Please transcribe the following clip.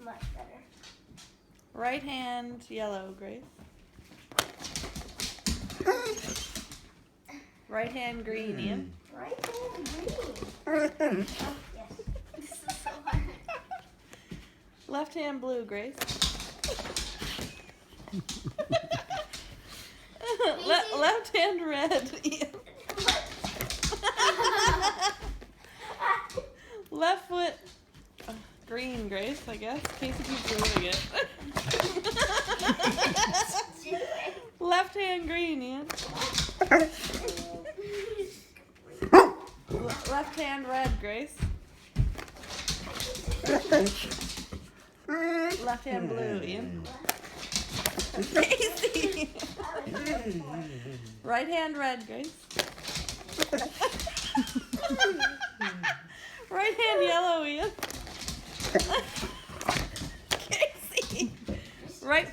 much better. Right hand yellow, Grace. Right hand green, Ian. Right hand green. Oh, yes. This is so hard. Left hand blue, Grace. Left hand red, Ian. Left foot green, Grace, I guess. Casey keeps ruining it. Left hand green, Ian. Left hand red, Grace. Left hand blue, Ian. Casey! Right hand red, Grace. Right hand yellow, Ian. Casey! Right